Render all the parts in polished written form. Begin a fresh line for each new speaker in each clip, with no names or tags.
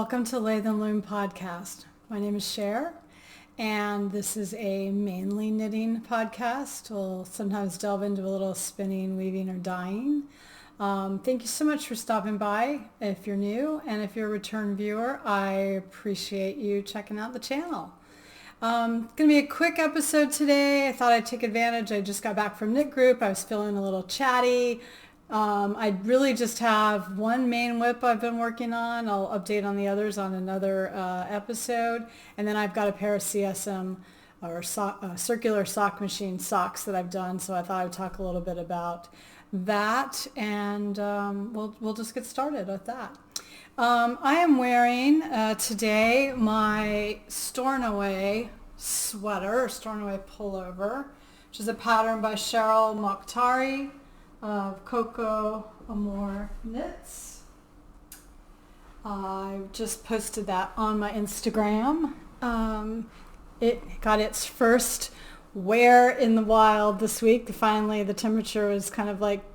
Welcome to Lathe and Loom podcast. My name is Cher, and this is a mainly knitting podcast. We'll sometimes delve into a little spinning, weaving, or dyeing. Thank you so much for stopping by if you're new, and if you're a return viewer, I appreciate you checking out the channel. Going to be a quick episode today. I thought I'd take advantage. I just got back from knit group. I was feeling a little chatty. I really just have one main whip I've been working on. I'll update on the others on another episode. And then I've got a pair of CSM or circular sock machine socks that I've done. So I thought I would talk a little bit about that, and we'll just get started with that. I am wearing today my Stornoway sweater, or Stornoway pullover, which is a pattern by Cheryl Mokhtari of Coco Amore Knits. I just posted that on my Instagram. It got its first wear in the wild this week. Finally, the temperature was kind of like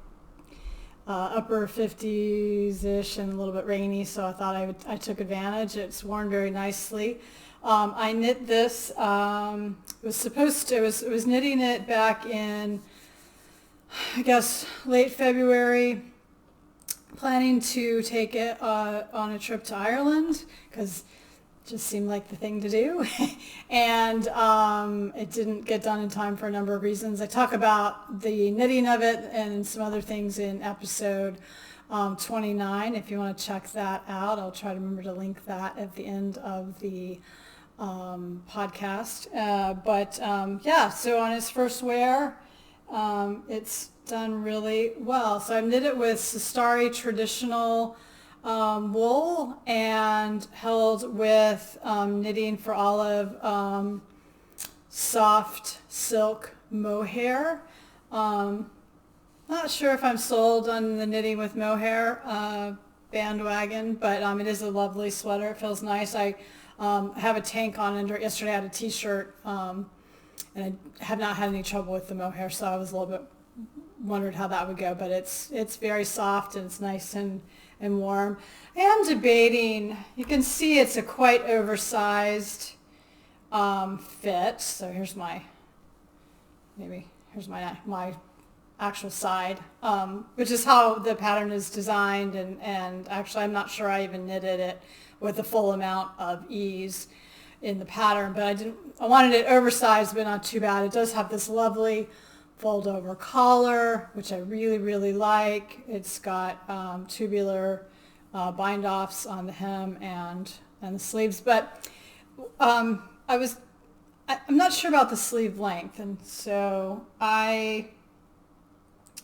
upper 50s-ish and a little bit rainy, so I thought I took advantage. It's worn very nicely. I knit this. It was knitting it back in, I guess, late February, planning to take it on a trip to Ireland because it just seemed like the thing to do. And it didn't get done in time for a number of reasons. I talk about the knitting of it and some other things in episode 29. If you want to check that out, I'll try to remember to link that at the end of the podcast. So on its first wear, it's done really well. So I've knit it with Cestari traditional wool and held with Knitting for Olive soft silk mohair. Not sure if I'm sold on the knitting with mohair bandwagon, but it is a lovely sweater. It feels nice. I have a tank on under it. Yesterday I had a t-shirt and I have not had any trouble with the mohair, so I was a little bit wondered how that would go, but it's very soft and it's nice and warm. I am debating, you can see it's a quite oversized fit. So here's my actual side, which is how the pattern is designed, and actually I'm not sure I even knitted it with the full amount of ease in the pattern, but I wanted it oversized but not too bad. It does have this lovely fold over collar, which I really, really like. It's got tubular bind offs on the hem and the sleeves, but I'm not sure about the sleeve length, and so it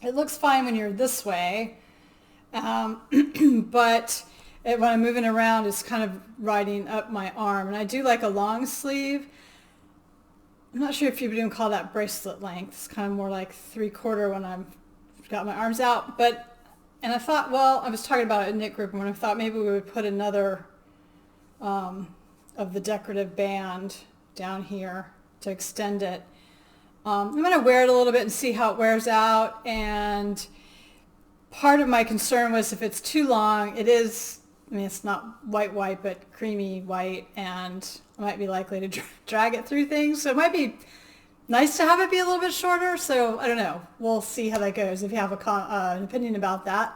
looks fine when you're this way, but when I'm moving around, it's kind of riding up my arm, and I do like a long sleeve. I'm not sure if you would even call that bracelet length. It's kind of more like 3/4 when I've got my arms out. And I thought, well, I was talking about it in knit group, and when I thought maybe we would put another of the decorative band down here to extend it. I'm going to wear it a little bit and see how it wears out. And part of my concern was if it's too long, it's not white, but creamy white, and I might be likely to drag it through things. So it might be nice to have it be a little bit shorter. So I don't know. We'll see how that goes. If you have an opinion about that,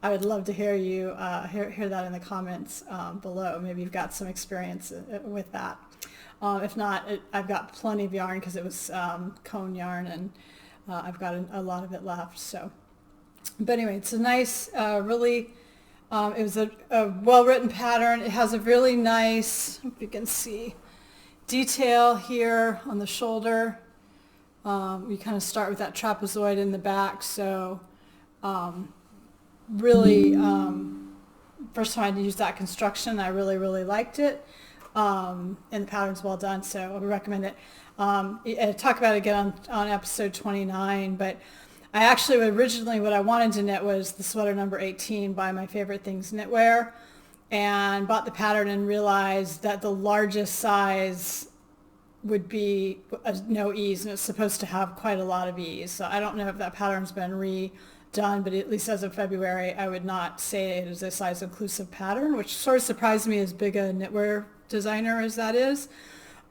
I would love to hear you hear that in the comments below. Maybe you've got some experience with that. If not, I've got plenty of yarn because it was cone yarn, and I've got a lot of it left. So, but anyway, it's a nice, really. It was a well-written pattern. It has a really nice, I hope you can see, detail here on the shoulder. You kind of start with that trapezoid in the back. So really, first time I used that construction, I really, really liked it. And the pattern's well done, so I would recommend it. I talk about it again on episode 29, but I actually originally what I wanted to knit was the sweater number 18 by My Favorite Things Knitwear, and bought the pattern and realized that the largest size would be no ease, and it's supposed to have quite a lot of ease. So I don't know if that pattern's been done, but at least as of February, I would not say it is a size inclusive pattern, which sort of surprised me as big a knitwear designer as that is.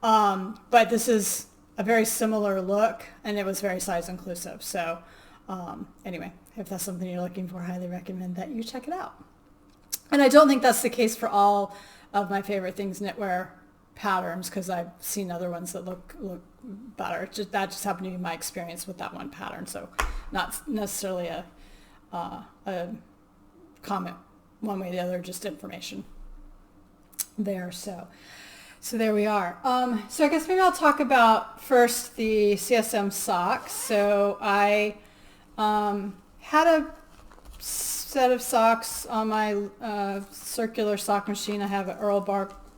But this is a very similar look, and it was very size inclusive. So anyway, if that's something you're looking for, I highly recommend that you check it out. And I don't think that's the case for all of my favorite things knitwear patterns, because I've seen other ones that look better. That just happened to be my experience with that one pattern. So not necessarily a comment one way or the other, just information there. So there we are. So I guess maybe I'll talk about first the CSM socks. So I had a set of socks on my circular sock machine. I have an Earl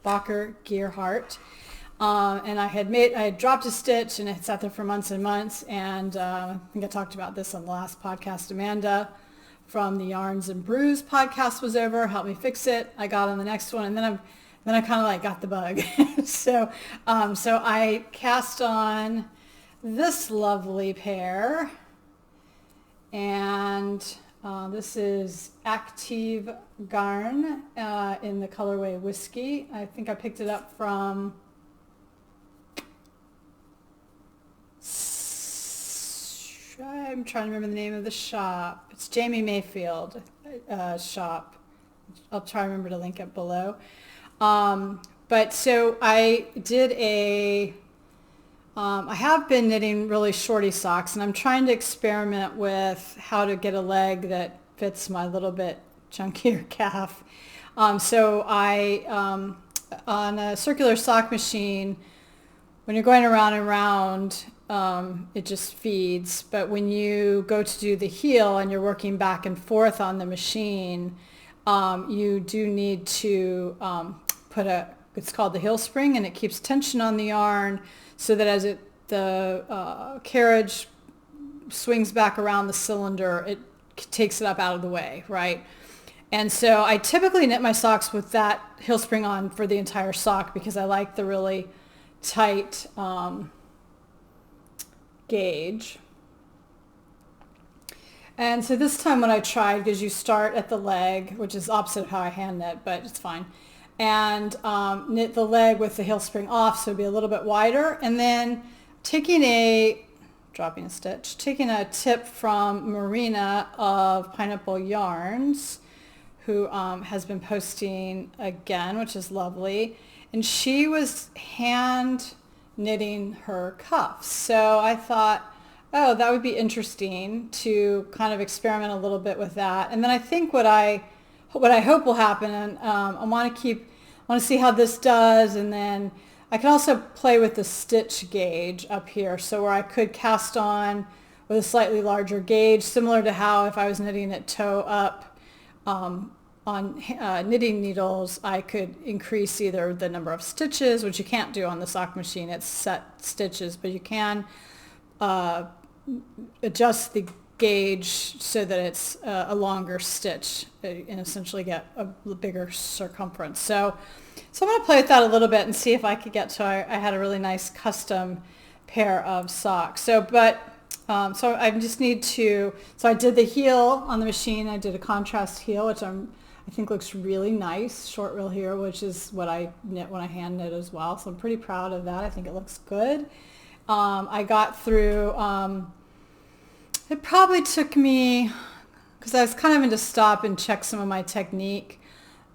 Bacher Gearhart. And I had dropped a stitch, and it had sat there for months and months. And I think I talked about this on the last podcast. Amanda from the Yarns and Brews podcast was over, helped me fix it. I got on the next one, and then I kind of like got the bug. So I cast on this lovely pair, and this is Active Garn in the colorway Whiskey. I think I picked it up from I'm trying to remember the name of the shop. It's Jamie Mayfield shop. I'll try to remember to link it below. But so I did I have been knitting really shorty socks, and I'm trying to experiment with how to get a leg that fits my little bit chunkier calf. So I, on a circular sock machine, when you're going around and around, it just feeds. But when you go to do the heel and you're working back and forth on the machine, you do need to put it's called the heel spring, and it keeps tension on the yarn so that as the carriage swings back around the cylinder, it takes it up out of the way, right? And so I typically knit my socks with that heel spring on for the entire sock, because I like the really tight gauge. And so this time what I tried, because you start at the leg, which is opposite of how I hand knit, but it's fine, and knit the leg with the heel spring off, so it'd be a little bit wider, and then taking a tip from Marina of Pineapple Yarns, who has been posting again, which is lovely, and she was hand knitting her cuffs. So I thought, oh, that would be interesting to kind of experiment a little bit with that. And then I think what I hope will happen, and I want to see how this does, and then I can also play with the stitch gauge up here, so where I could cast on with a slightly larger gauge, similar to how if I was knitting it toe up on knitting needles, I could increase either the number of stitches, which you can't do on the sock machine, it's set stitches, but you can adjust the gauge so that it's a longer stitch and essentially get a bigger circumference. So I'm going to play with that a little bit and see if I could get to, I had a really nice custom pair of socks. So I just need to, so I did the heel on the machine. I did a contrast heel, which I think looks really nice, short reel here, which is what I knit when I hand knit as well. So I'm pretty proud of that. I think it looks good. I got through, it probably took me, because I was kind of having to stop and check some of my technique,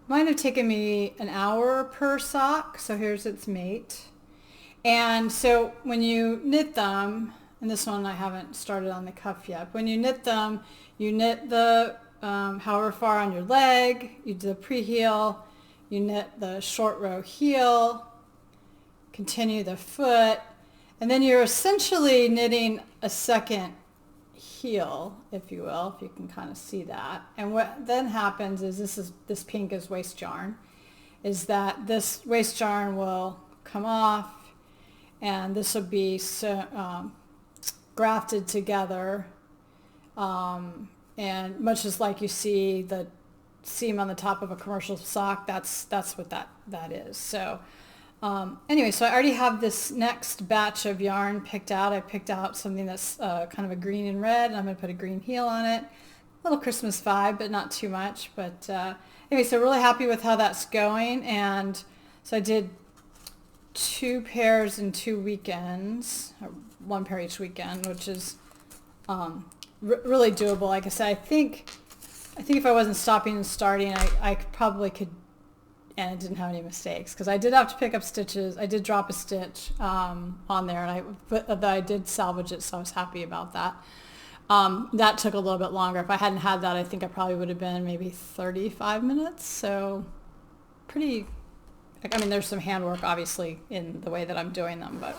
might have taken me an hour per sock. So here's its mate. And so when you knit them, and this one I haven't started on the cuff yet, when you knit them, you knit the however far on your leg, you do the pre-heel, you knit the short row heel, continue the foot, and then you're essentially knitting a second heel, if you will, if you can kind of see that. And what then happens is this pink is waste yarn, is that this waste yarn will come off, and this will be grafted together, and much as like you see the seam on the top of a commercial sock, that's what that is. So anyway, so I already have this next batch of yarn picked out. I picked out something that's kind of a green and red, and I'm going to put a green heel on it. little Christmas vibe, but not too much. But anyway, so really happy with how that's going. And so I did 2 pairs in 2 weekends, or 1 pair each weekend, which is really doable. Like I said, I think if I wasn't stopping and starting, I probably could, and I didn't have any mistakes because I did have to pick up stitches. I did drop a stitch on there, and I did salvage it, so I was happy about that. That took a little bit longer. If I hadn't had that, I think I probably would have been maybe 35 minutes. So pretty, I mean, there's some handwork obviously in the way that I'm doing them, but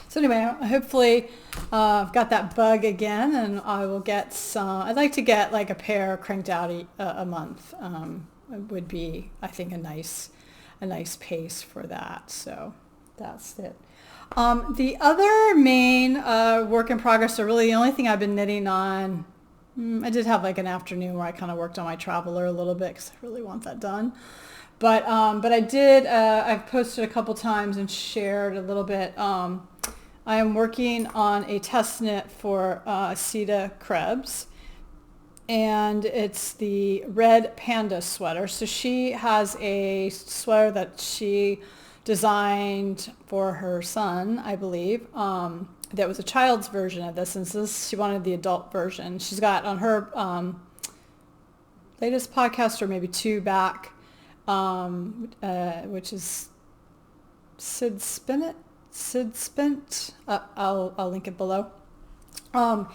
so anyway, hopefully I've got that bug again, and I will get some. I'd like to get like a pair cranked out a month. Would be, I think, a nice pace for that. So that's it. The other main work in progress, or really the only thing I've been knitting on, I did have like an afternoon where I kind of worked on my traveler a little bit because I really want that done. But I did, I've posted a couple times and shared a little bit. I am working on a test knit for Asita Krebs, and it's the red Panda sweater. So she has a sweater that she designed for her son, I believe, that was a child's version of this, and so she wanted the adult version. She's got on her latest podcast, or maybe 2 back, which is Sidispinnt. I'll link it below. But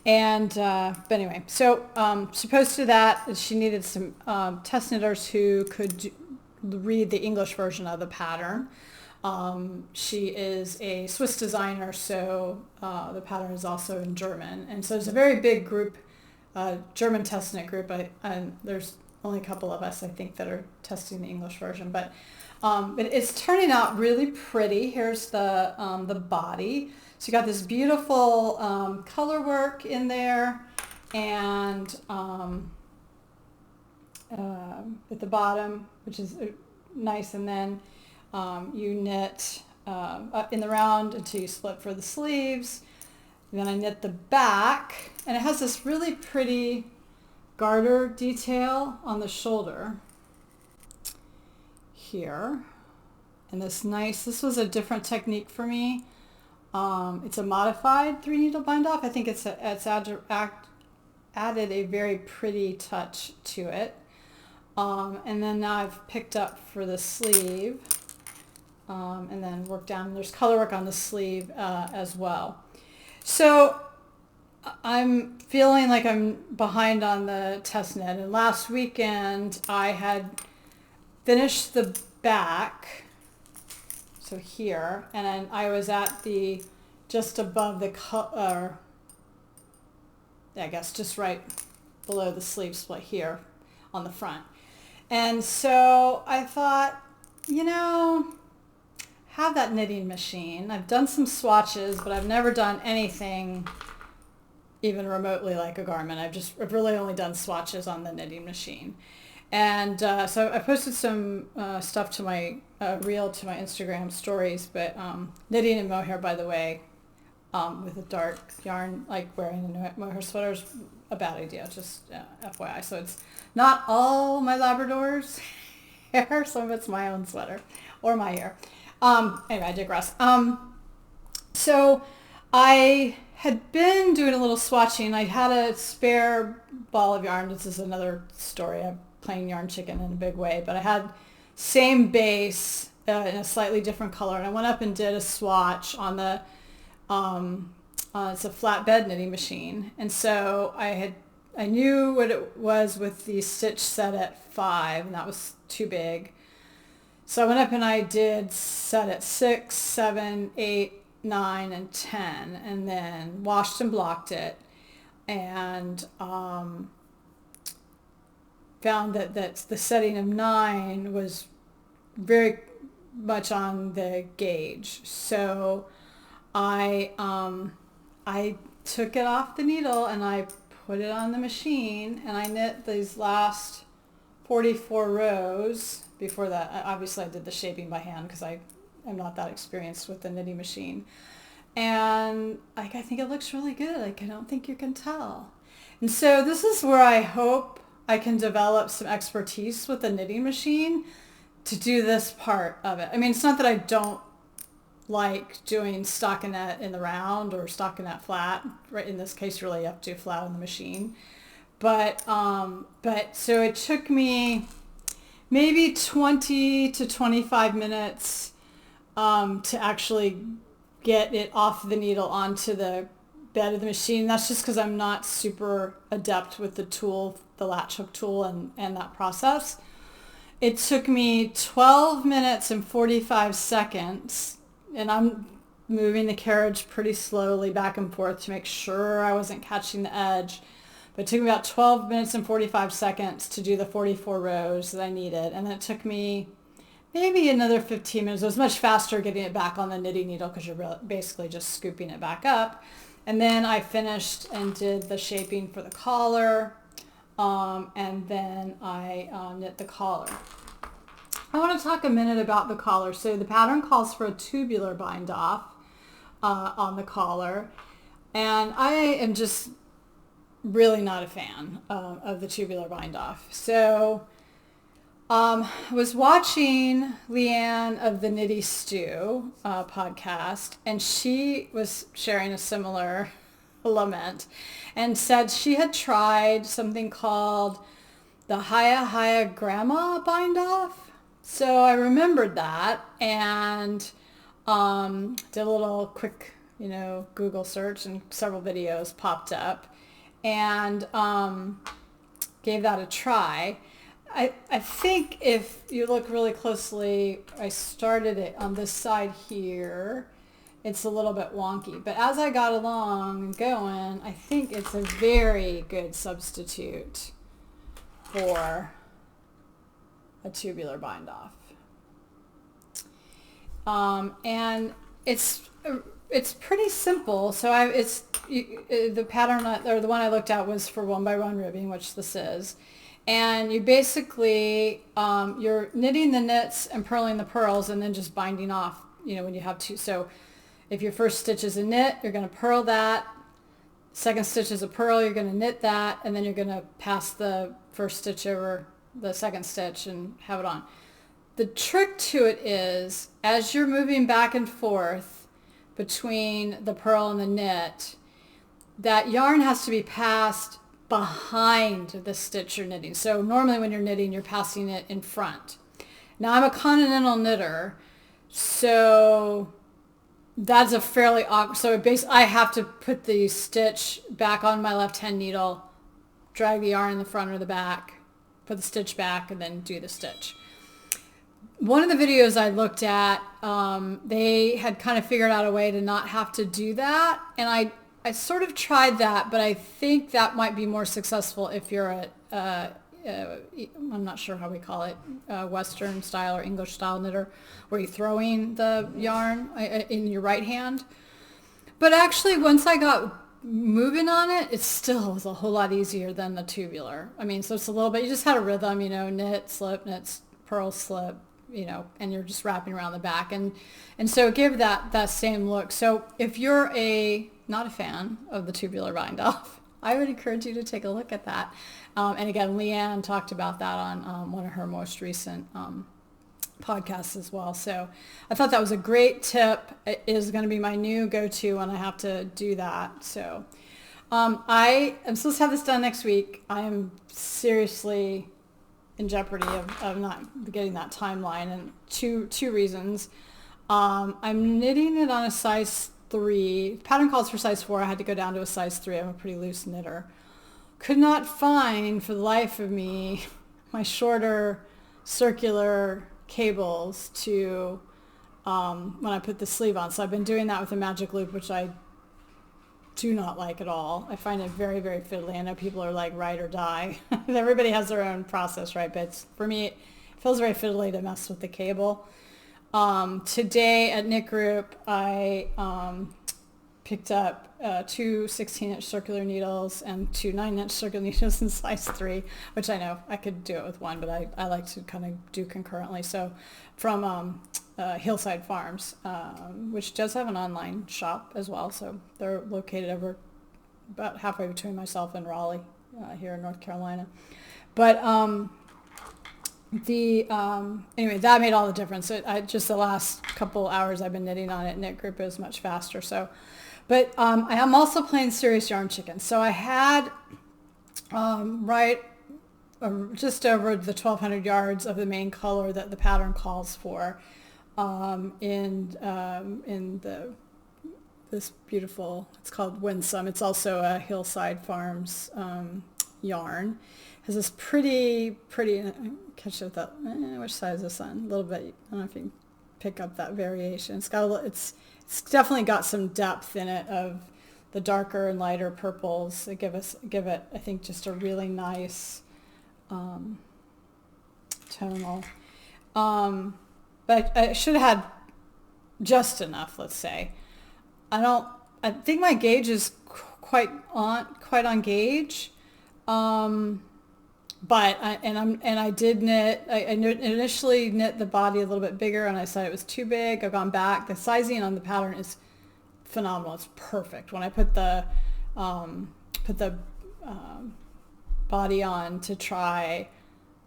anyway, so she posted that she needed some test knitters who could read the English version of the pattern. She is a Swiss designer, so the pattern is also in German. And so there's a very big group, German test knit group, and there's only a couple of us, I think, that are testing the English version. But it's turning out really pretty. Here's the body. So you got this beautiful color work in there, and at the bottom, which is nice, and then you knit up in the round until you split for the sleeves. And then I knit the back, and it has this really pretty garter detail on the shoulder here. And this was a different technique for me. It's a modified 3-needle bind off. I think it's added a very pretty touch to it. And then now I've picked up for the sleeve, and then worked down. There's color work on the sleeve as well. So I'm feeling like I'm behind on the test knit. And last weekend I had finished the back, so here, and then I was at just above the color, I guess just right below the sleeve split here on the front. And so I thought, have that knitting machine. I've done some swatches, but I've never done anything even remotely like a garment. I've really only done swatches on the knitting machine. And so I posted some stuff to my reel, to my Instagram stories, but knitting in mohair, by the way, with a dark yarn, like wearing a mohair sweater is a bad idea, just FYI. So it's not all my Labrador's hair, some of it's my own sweater or my hair. Anyway, I digress. So I had been doing a little swatching. I had a spare ball of yarn. This is another story. I'm playing yarn chicken in a big way, but I had same base in a slightly different color, and I went up and did a swatch on the it's a flatbed knitting machine, and so I knew what it was with the stitch set at 5, and that was too big. So I went up and I did set at 6, 7, 8, 9, and 10, and then washed and blocked it, and found that the setting of 9 was very much on the gauge. So I took it off the needle and I put it on the machine, and I knit these last 44 rows. Before that, obviously I did the shaping by hand because I am not that experienced with the knitting machine. And I think it looks really good. I don't think you can tell. And so this is where I hope I can develop some expertise with the knitting machine to do this part of it. I mean, it's not that I don't like doing stockinette in the round or stockinette flat. Right, in this case, really you have to do flat on the machine. But so it took me maybe 20 to 25 minutes to actually get it off the needle onto the bed of the machine. That's just because I'm not super adept with the tool, the latch hook tool, and that process. It took me 12 minutes and 45 seconds, and I'm moving the carriage pretty slowly back and forth to make sure I wasn't catching the edge. But it took me about 12 minutes and 45 seconds to do the 44 rows that I needed. And then it took me maybe another 15 minutes. It was much faster getting it back on the knitting needle because you're basically just scooping it back up. And then I finished and did the shaping for the collar. And then I knit the collar. I want to talk a minute about the collar. So the pattern calls for a tubular bind off on the collar. And I am just really not a fan of the tubular bind off. So I was watching Leanne of the Knitty Stew podcast, and she was sharing a similar lament and said she had tried something called the Haya Grandma bind off. So I remembered that and did a little quick, Google search, and several videos popped up, and gave that a try. I think if you look really closely, I started it on this side here. It's a little bit wonky, but as I got along and going, I think it's a very good substitute for a tubular bind off. And it's pretty simple. So the pattern, or the one I looked at, was for 1x1 ribbing, which this is. And you basically, you're knitting the knits and purling the purls and then just binding off, when you have two. So if your first stitch is a knit, you're going to purl that. Second stitch is a purl, you're going to knit that, and then you're going to pass the first stitch over the second stitch and have it on. The trick to it is, as you're moving back and forth between the purl and the knit, that yarn has to be passed behind the stitch you're knitting. So normally when you're knitting, you're passing it in front. Now I'm a continental knitter, so that's a fairly awkward, so I have to put the stitch back on my left hand needle, drag the yarn in the front or the back, put the stitch back, and then do the stitch. One of the videos I looked at, they had kind of figured out a way to not have to do that, and I sort of tried that, but I think that might be more successful if you're I'm not sure how we call it, Western style or English style knitter, where you're throwing the yarn in your right hand. But actually, once I got moving on it, it still was a whole lot easier than the tubular. I mean, so it's a little bit, you just had a rhythm, knit, slip, knit, purl, slip, and you're just wrapping around the back. And so it gave that same look. So if you're not a fan of the tubular bind off, I would encourage you to take a look at that. And again, Leanne talked about that on one of her most recent podcasts as well. So I thought that was a great tip. It is going to be my new go-to when I have to do that. So I am supposed to have this done next week. I am seriously in jeopardy of not getting that timeline, and two reasons. I'm knitting it on a size 3. Pattern calls for size 4. I had to go down to a size 3. I'm a pretty loose knitter. Could not find for the life of me my shorter circular cables to when I put the sleeve on. So I've been doing that with a magic loop, which I do not like at all. I find it very, very fiddly. I know people are like, ride or die. Everybody has their own process, right? But for me, it feels very fiddly to mess with the cable. Today at Knit Group, I picked up 2 16-inch circular needles and 2 9-inch circular needles in size 3, which I know I could do it with one, but I like to kind of do concurrently. So from Heelside Farms, which does have an online shop as well. So they're located over about halfway between myself and Raleigh here in North Carolina. But anyway, that made all the difference. Just the last couple hours I've been knitting on it, knit group is much faster. So, but I am also playing Serious Yarn Chicken. So I had just over the 1,200 yards of the main color that the pattern calls for in this beautiful, it's called Winsome. It's also a Heelside Farms yarn. It has this pretty, catch it that, which side is this on? A little bit, I don't know if you can pick up that variation. It's definitely got some depth in it of the darker and lighter purples. They give it, I think, just a really nice tonal. But I should have had just enough, let's say. I think my gauge is quite on gauge. But I did knit. I initially knit the body a little bit bigger, and I said it was too big. I've gone back. The sizing on the pattern is phenomenal. It's perfect. When I put the body on to try,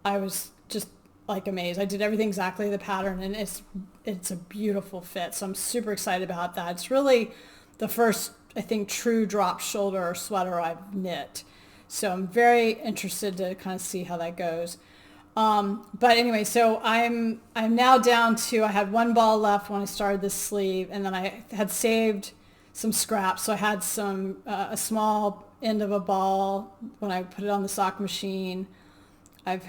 I was just like amazed. I did everything exactly the pattern, and it's a beautiful fit. So I'm super excited about that. It's really the first, I think, true drop shoulder sweater I've knit. So I'm very interested to kind of see how that goes. But anyway, so I'm now down to, I had one ball left when I started this sleeve, and then I had saved some scraps. So I had some, a small end of a ball when I put it on the sock machine. I've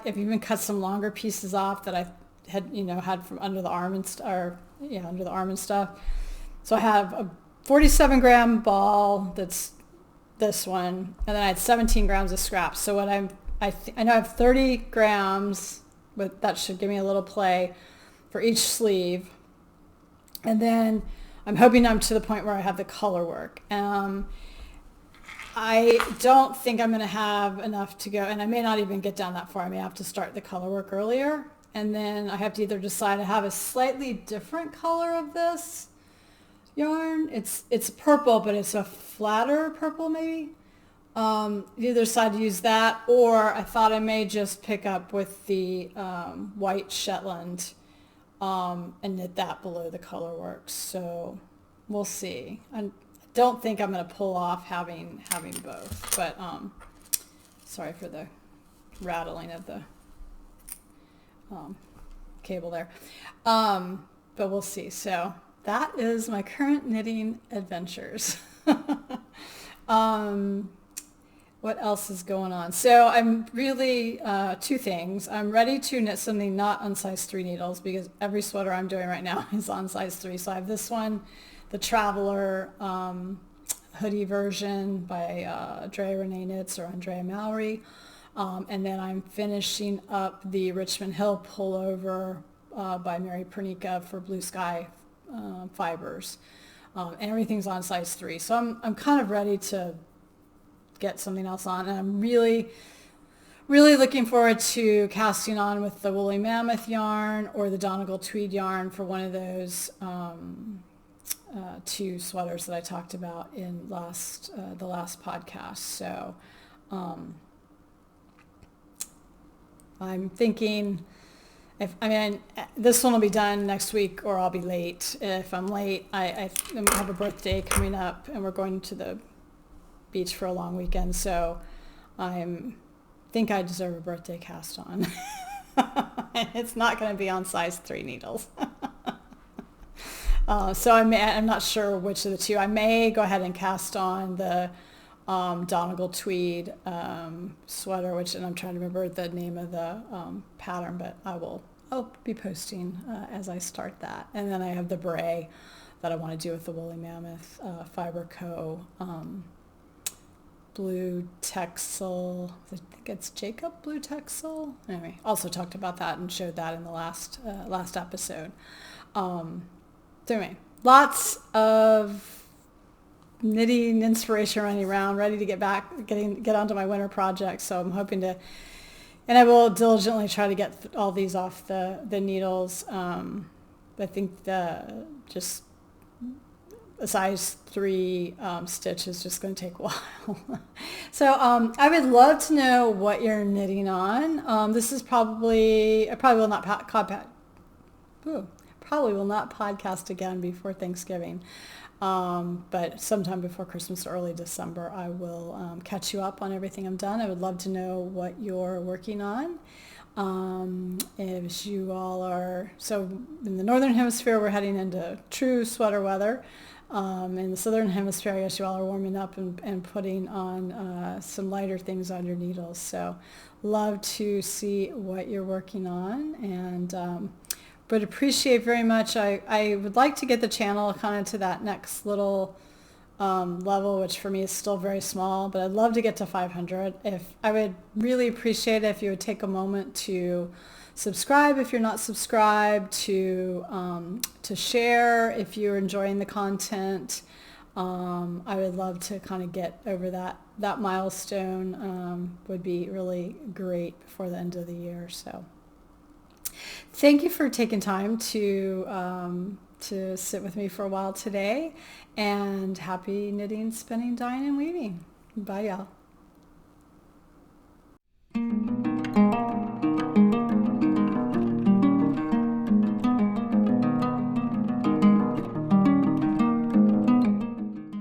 even cut some longer pieces off that I had from under the arm and under the arm and stuff. So I have a 47 gram ball that's this one, and then I had 17 grams of scraps. So what I know I have 30 grams, but that should give me a little play for each sleeve. And then I'm hoping I'm to the point where I have the color work. I don't think I'm going to have enough to go, and I may not even get down that far. I may have to start the color work earlier, and then I have to either decide to have a slightly different color of this yarn. It's purple, but it's a flatter purple maybe. Either decide to use that, or I thought I may just pick up with the white Shetland and knit that below the color work. So we'll see. I don't think I'm going to pull off having both, but sorry for the rattling of the cable there. But we'll see. So that is my current knitting adventures. What else is going on? So I'm really, two things. I'm ready to knit something not on size 3 needles, because every sweater I'm doing right now is on size 3. So I have this one, the Traveler hoodie version by Andrea Renee Knits or Andrea Mallory. And then I'm finishing up the Richmond Hill pullover by Mary Pernica for Blue Sky Fibers. And everything's on size 3. So I'm kind of ready to get something else on, and I'm really looking forward to casting on with the Woolly Mammoth yarn or the Donegal tweed yarn for one of those 2 sweaters that I talked about in the last podcast. So I'm thinking, this one will be done next week, or I'll be late. If I'm late, I have a birthday coming up, and we're going to the beach for a long weekend, so I think I deserve a birthday cast on. It's not going to be on size 3 needles. So I'm not sure which of the 2. I may go ahead and cast on the Donegal tweed sweater, and I'm trying to remember the name of the pattern, but I'll be posting as I start that. And then I have the beret that I want to do with the Woolly Mammoth Fiber Co. Blue Texel. I think it's Jacob Blue Texel. Anyway, also talked about that and showed that in the last episode. So anyway, lots of knitting inspiration running around, ready to get onto my winter project. So I'm hoping to, and I will diligently try to get all these off the needles. I think just a size 3 stitch is just going to take a while. So I would love to know what you're knitting on. This is I probably will not podcast again before Thanksgiving. But sometime before Christmas or early December, I will catch you up on everything I've done. I would love to know what you're working on. If you all are, so in the Northern Hemisphere, we're heading into true sweater weather. In the Southern Hemisphere, I guess you all are warming up and putting on some lighter things on your needles. So love to see what you're working on, and but appreciate very much. I would like to get the channel kind of to that next little level, which for me is still very small, but I'd love to get to 500. I would really appreciate it if you would take a moment to subscribe if you're not subscribed, to share if you're enjoying the content. I would love to kind of get over that milestone. Would be really great before the end of the year. So thank you for taking time to sit with me for a while today, and happy knitting, spinning, dyeing, and weaving. Bye, y'all.